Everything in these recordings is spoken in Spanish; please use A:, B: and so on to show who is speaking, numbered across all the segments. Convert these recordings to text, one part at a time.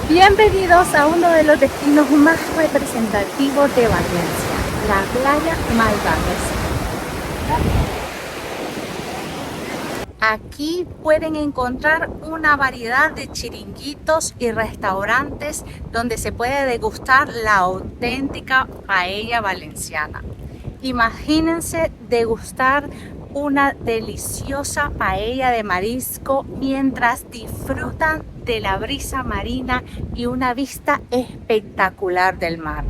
A: Bienvenidos a uno de los destinos más representativos de Valencia, la playa Malvarrosa. Aquí pueden encontrar una variedad de chiringuitos y restaurantes donde se puede degustar la auténtica paella valenciana. Imagínense degustar una deliciosa paella de marisco mientras disfrutan de la brisa marina y una vista espectacular del mar.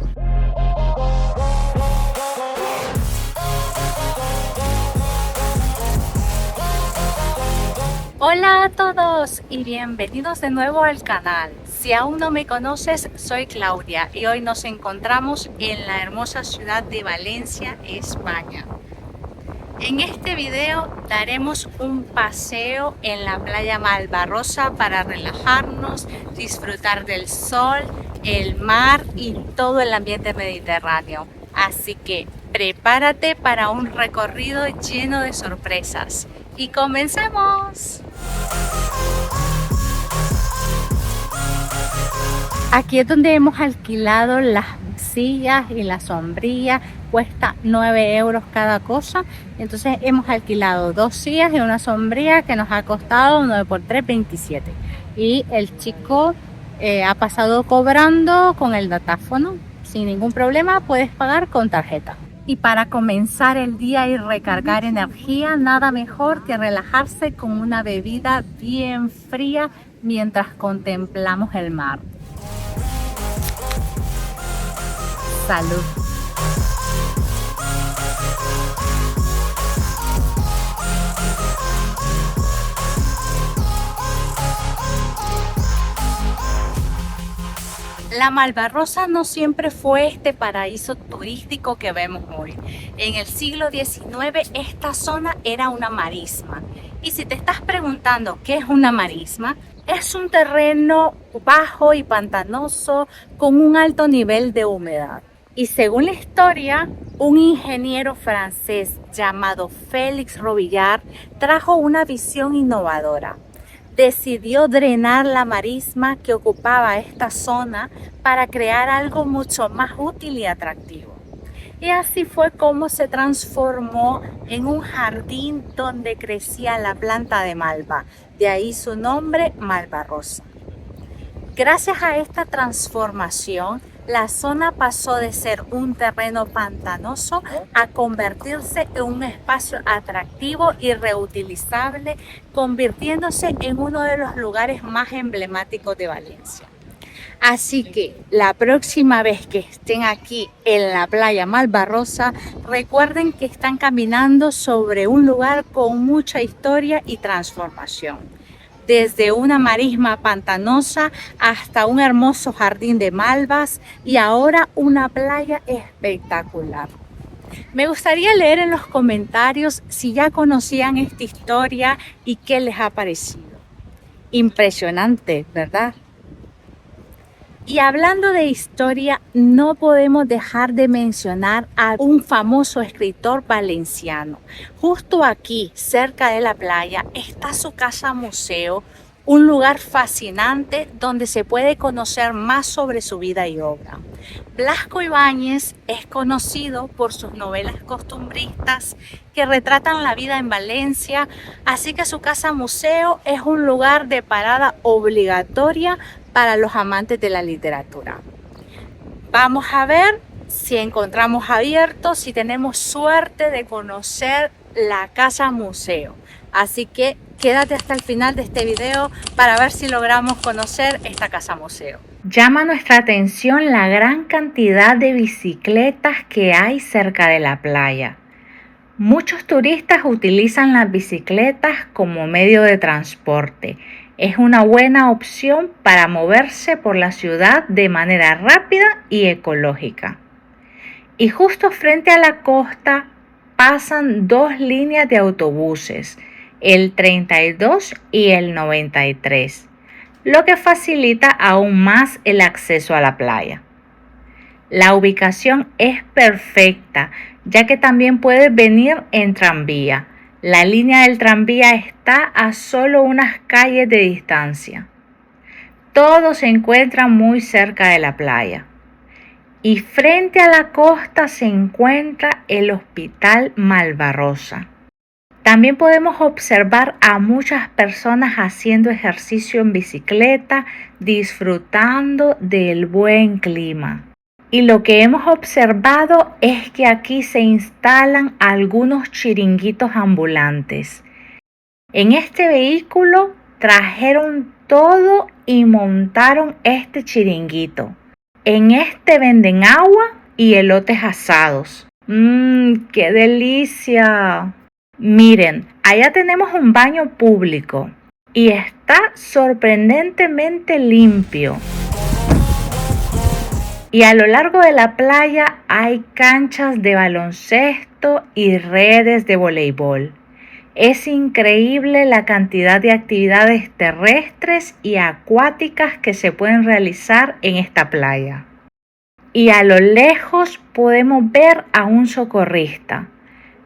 A: Hola a todos y bienvenidos de nuevo al canal. Si aún no me conoces, soy Claudia y hoy nos encontramos en la hermosa ciudad de Valencia, España. En este video daremos un paseo en la playa Malvarrosa para relajarnos, disfrutar del sol, el mar y todo el ambiente mediterráneo. Así que prepárate para un recorrido lleno de sorpresas. ¡Y comencemos! Aquí es donde hemos alquilado las sillas y la sombrilla, cuesta 9 euros cada cosa. Entonces hemos alquilado 2 sillas y una sombrilla que nos ha costado 9 por 3, 27. Y el chico ha pasado cobrando con el datáfono sin ningún problema, puedes pagar con tarjeta. Y para comenzar el día y recargar energía, nada mejor que relajarse con una bebida bien fría mientras contemplamos el mar. Salud. La Malvarrosa no siempre fue este paraíso turístico que vemos hoy. En el siglo XIX esta zona era una marisma. Y si te estás preguntando qué es una marisma, es un terreno bajo y pantanoso con un alto nivel de humedad. Y según la historia, un ingeniero francés llamado Félix Robillard trajo una visión innovadora. Decidió drenar la marisma que ocupaba esta zona para crear algo mucho más útil y atractivo. Y así fue como se transformó en un jardín donde crecía la planta de malva, de ahí su nombre Malvarrosa. Gracias a esta transformación, la zona pasó de ser un terreno pantanoso a convertirse en un espacio atractivo y reutilizable, convirtiéndose en uno de los lugares más emblemáticos de Valencia. Así que la próxima vez que estén aquí en la playa Malvarrosa, recuerden que están caminando sobre un lugar con mucha historia y transformación. Desde una marisma pantanosa hasta un hermoso jardín de malvas y ahora una playa espectacular. Me gustaría leer en los comentarios si ya conocían esta historia y qué les ha parecido. Impresionante, ¿verdad? Y hablando de historia, no podemos dejar de mencionar a un famoso escritor valenciano. Justo aquí, cerca de la playa, está su casa museo, un lugar fascinante donde se puede conocer más sobre su vida y obra. Blasco Ibáñez es conocido por sus novelas costumbristas que retratan la vida en Valencia, así que su casa museo es un lugar de parada obligatoria para los amantes de la literatura. Vamos a ver si encontramos abierto, si tenemos suerte de conocer la casa museo. Así que quédate hasta el final de este video para ver si logramos conocer esta casa museo. Llama nuestra atención la gran cantidad de bicicletas que hay cerca de la playa. Muchos turistas utilizan las bicicletas como medio de transporte. Es una buena opción para moverse por la ciudad de manera rápida y ecológica. Y justo frente a la costa pasan 2 líneas de autobuses, el 32 y el 93, lo que facilita aún más el acceso a la playa. La ubicación es perfecta, ya que también puedes venir en tranvía. La línea del tranvía está a solo unas calles de distancia. todo se encuentra muy cerca de la playa. Y frente a la costa se encuentra el Hospital Malvarrosa. También podemos observar a muchas personas haciendo ejercicio en bicicleta, disfrutando del buen clima. Y lo que hemos observado es que aquí se instalan algunos chiringuitos ambulantes. En este vehículo trajeron todo y montaron este chiringuito. En este venden agua y elotes asados. ¡Qué delicia! Miren, allá tenemos un baño público y está sorprendentemente limpio. Y a lo largo de la playa hay canchas de baloncesto y redes de voleibol. Es increíble la cantidad de actividades terrestres y acuáticas que se pueden realizar en esta playa. Y a lo lejos podemos ver a un socorrista.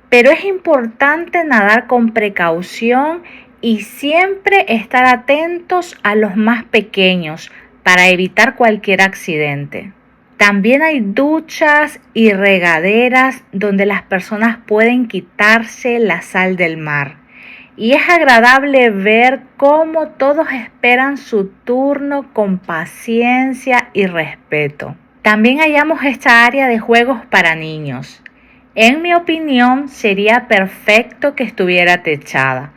A: Pero es importante nadar con precaución y siempre estar atentos a los más pequeños para evitar cualquier accidente. También hay duchas y regaderas donde las personas pueden quitarse la sal del mar. Y es agradable ver cómo todos esperan su turno con paciencia y respeto. También hallamos esta área de juegos para niños. En mi opinión, sería perfecto que estuviera techada,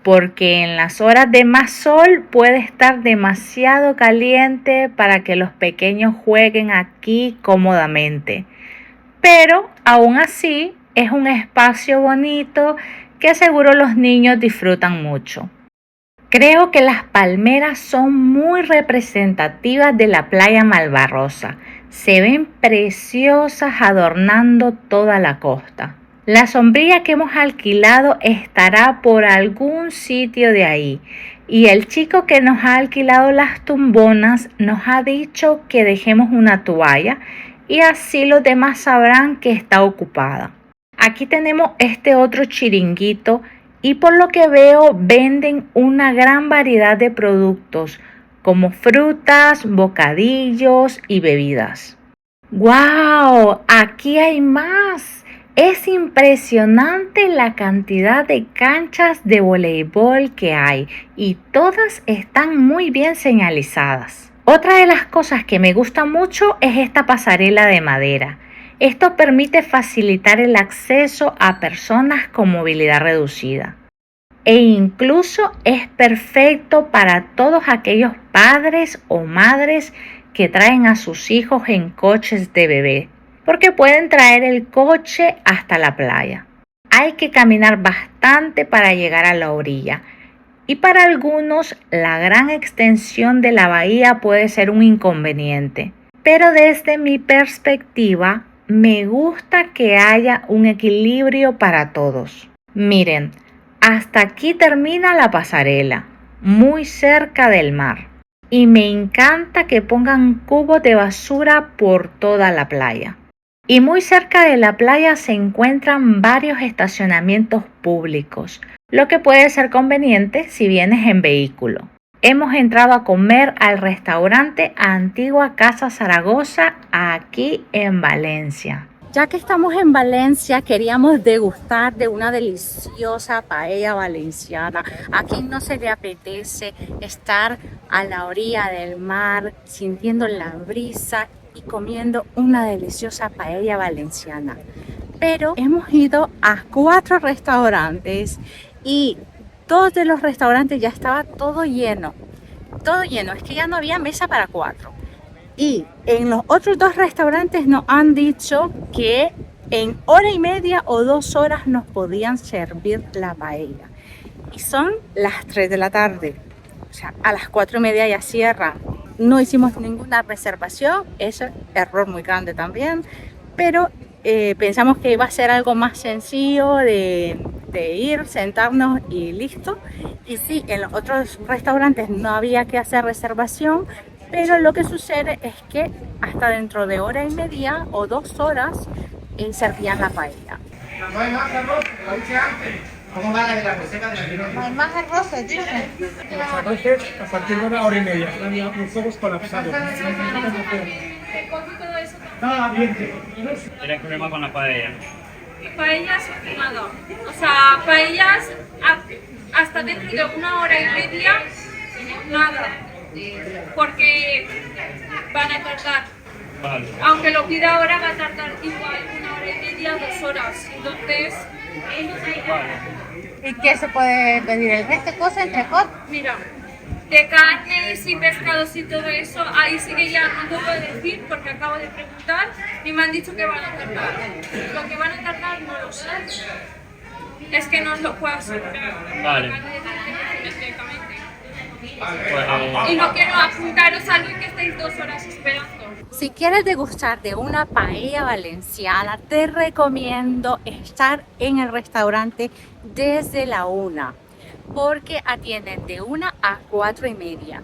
A: porque en las horas de más sol puede estar demasiado caliente para que los pequeños jueguen aquí cómodamente. Pero aún así es un espacio bonito que seguro los niños disfrutan mucho. Creo que las palmeras son muy representativas de la playa Malvarrosa. Se ven preciosas adornando toda la costa. La sombrilla que hemos alquilado estará por algún sitio de ahí. Y el chico que nos ha alquilado las tumbonas nos ha dicho que dejemos una toalla y así los demás sabrán que está ocupada. Aquí tenemos este otro chiringuito y por lo que veo venden una gran variedad de productos como frutas, bocadillos y bebidas. ¡Wow! Aquí hay más. Es impresionante la cantidad de canchas de voleibol que hay y todas están muy bien señalizadas. Otra de las cosas que me gusta mucho es esta pasarela de madera. Esto permite facilitar el acceso a personas con movilidad reducida. E incluso es perfecto para todos aquellos padres o madres que traen a sus hijos en coches de bebé, porque pueden traer el coche hasta la playa. Hay que caminar bastante para llegar a la orilla y para algunos la gran extensión de la bahía puede ser un inconveniente. Pero desde mi perspectiva, me gusta que haya un equilibrio para todos. Miren, hasta aquí termina la pasarela, muy cerca del mar. Y me encanta que pongan cubos de basura por toda la playa. Y muy cerca de la playa se encuentran varios estacionamientos públicos, lo que puede ser conveniente si vienes en vehículo. Hemos entrado a comer al restaurante Antigua Casa Zaragoza aquí en Valencia. Ya que estamos en Valencia, queríamos degustar de una deliciosa paella valenciana. ¿A quién no se le apetece estar a la orilla del mar, sintiendo la brisa y comiendo una deliciosa paella valenciana? Pero hemos ido a 4 restaurantes y 2 de los restaurantes ya estaba todo lleno. Todo lleno, es que ya no había mesa para 4. Y en los otros 2 restaurantes nos han dicho que en hora y media o 2 horas nos podían servir la paella. Y son las 3 de la tarde. O sea, a las 4:30 ya cierra. No hicimos ninguna reservación. Eso es error muy grande también. Pero pensamos que iba a ser algo más sencillo de ir, sentarnos y listo. Y sí, en los otros restaurantes no había que hacer reservación. Pero lo que sucede es que hasta dentro de hora y media o 2 horas servían la paella.
B: ¿Cómo va la reserva de la Girona?
C: Hay más arroces, dice.
B: Los arroces a partir de 1 hora y media. Los ojos colapsados. Ah, bien.
D: ¿Tienes problema con la paella?
E: Paellas, nada. O sea, paellas hasta dentro de 1 hora y media, nada. Porque van a tardar.
D: Vale.
E: Aunque lo pida ahora, va a tardar igual 1 hora y media, 2 horas. Entonces,
C: ¿Y qué se puede pedir? ¿El resto de cosas entre hot?
E: mira, de carnes y pescados y todo eso, ahí sí que ya no te puedo decir porque acabo de preguntar y me han dicho que van a tardar. Lo que van a tardar no lo sé. Es que no os lo puedo asegurar.
D: Vale.
E: Y no quiero apuntaros a algo que estéis 2 horas esperando.
A: Si quieres degustar de una paella valenciana, te recomiendo estar en el restaurante desde la 1, porque atienden de 1 a 4:30.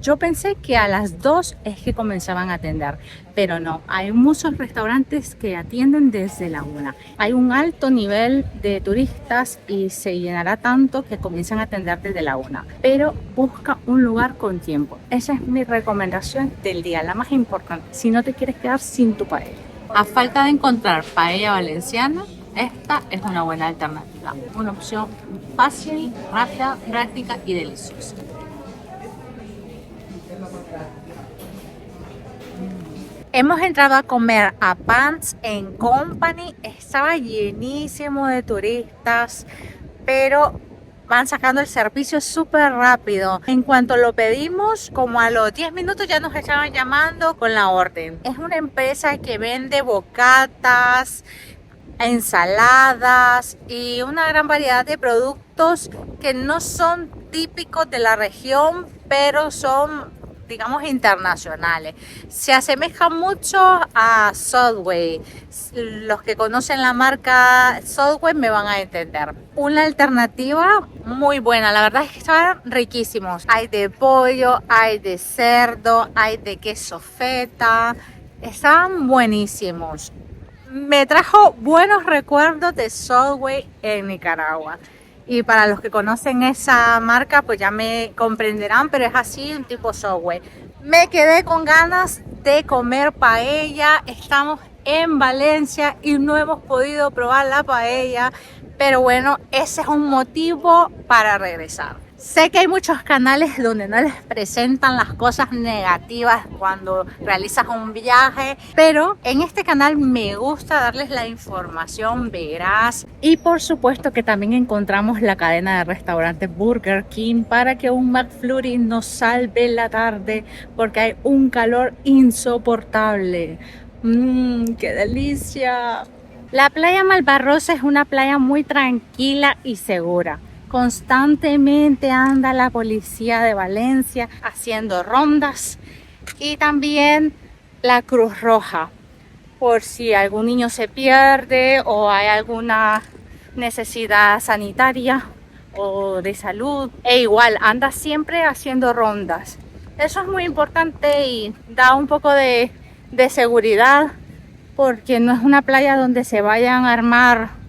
A: Yo pensé que a las 2 es que comenzaban a atender, pero no, hay muchos restaurantes que atienden desde la 1. Hay un alto nivel de turistas y se llenará tanto que comienzan a atender desde la 1. Pero busca un lugar con tiempo. Esa es mi recomendación del día, la más importante, si no te quieres quedar sin tu paella. A falta de encontrar paella valenciana, esta es una buena alternativa. Una opción fácil, rápida, práctica y deliciosa. Hemos entrado a comer a Pants and Company. Estaba llenísimo de turistas, pero van sacando el servicio súper rápido. En cuanto lo pedimos, como a los 10 minutos ya nos estaban llamando con la orden. Es una empresa que vende bocatas, ensaladas y una gran variedad de productos que no son típicos de la región, pero son, digamos, internacionales. Se asemeja mucho a Subway. Los que conocen la marca Subway me van a entender. Una alternativa muy buena, la verdad es que estaban riquísimos. Hay de pollo, hay de cerdo, hay de queso feta. Estaban buenísimos. Me trajo buenos recuerdos de Subway en Nicaragua. Y para los que conocen esa marca, pues ya me comprenderán, pero es así, un tipo Subway. Me quedé con ganas de comer paella. Estamos en Valencia y no hemos podido probar la paella, pero bueno, ese es un motivo para regresar. Sé que hay muchos canales donde no les presentan las cosas negativas cuando realizas un viaje, pero en este canal me gusta darles la información veraz. Y por supuesto que también encontramos la cadena de restaurantes Burger King para que un McFlurry nos salve la tarde, porque hay un calor insoportable. ¡Qué delicia! La playa Malvarrosa es una playa muy tranquila y segura. Constantemente anda la policía de Valencia haciendo rondas y también la Cruz Roja por si algún niño se pierde o hay alguna necesidad sanitaria o de salud. E igual anda siempre haciendo rondas. Eso es muy importante y da un poco de seguridad, porque no es una playa donde se vayan a armar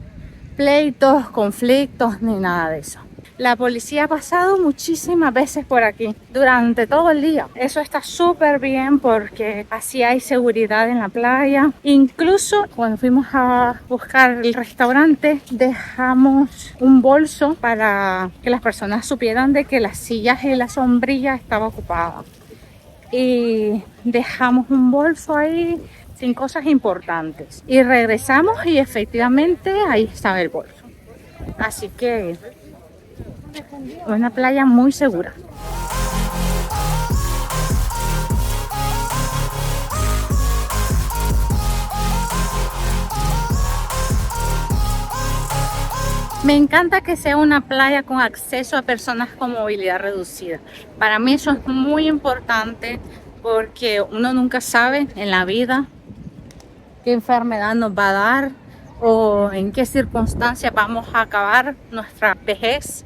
A: pleitos, conflictos ni nada de eso. La policía ha pasado muchísimas veces por aquí durante todo el día. Eso está súper bien porque así hay seguridad en la playa. Incluso cuando fuimos a buscar el restaurante, dejamos un bolso para que las personas supieran de que las sillas y la sombrilla estaban ocupadas. Y dejamos un bolso ahí sin cosas importantes. Y regresamos y efectivamente ahí estaba el bolso. Así que una playa muy segura. Me encanta que sea una playa con acceso a personas con movilidad reducida. Para mí eso es muy importante porque uno nunca sabe en la vida qué enfermedad nos va a dar o en qué circunstancias vamos a acabar nuestra vejez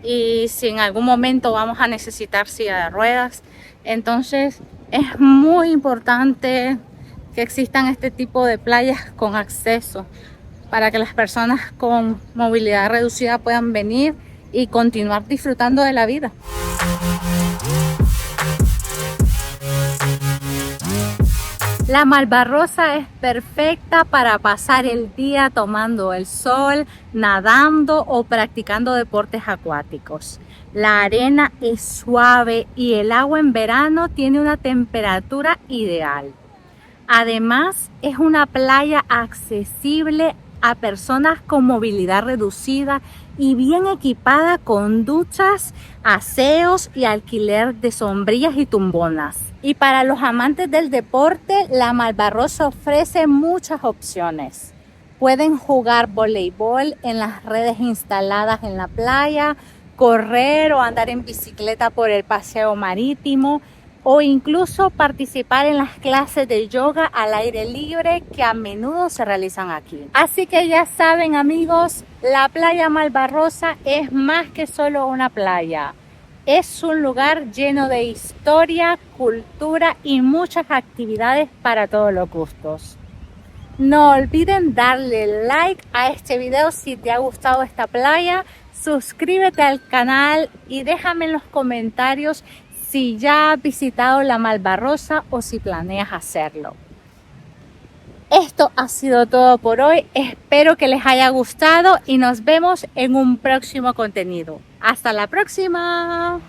A: y si en algún momento vamos a necesitar silla de ruedas. Entonces es muy importante que existan este tipo de playas con acceso para que las personas con movilidad reducida puedan venir y continuar disfrutando de la vida. La Malvarrosa es perfecta para pasar el día tomando el sol, nadando o practicando deportes acuáticos. La arena es suave y el agua en verano tiene una temperatura ideal. Además, es una playa accesible a personas con movilidad reducida y bien equipada con duchas, aseos y alquiler de sombrillas y tumbonas. Y para los amantes del deporte, la Malvarrosa ofrece muchas opciones. Pueden jugar voleibol en las redes instaladas en la playa, correr o andar en bicicleta por el paseo marítimo o incluso participar en las clases de yoga al aire libre que a menudo se realizan aquí. Así que ya saben, amigos, la playa Malvarrosa es más que solo una playa. Es un lugar lleno de historia, cultura y muchas actividades para todos los gustos. No olviden darle like a este video si te ha gustado esta playa, suscríbete al canal y déjame en los comentarios si ya has visitado la Malvarrosa o si planeas hacerlo. Esto ha sido todo por hoy, espero que les haya gustado y nos vemos en un próximo contenido. ¡Hasta la próxima!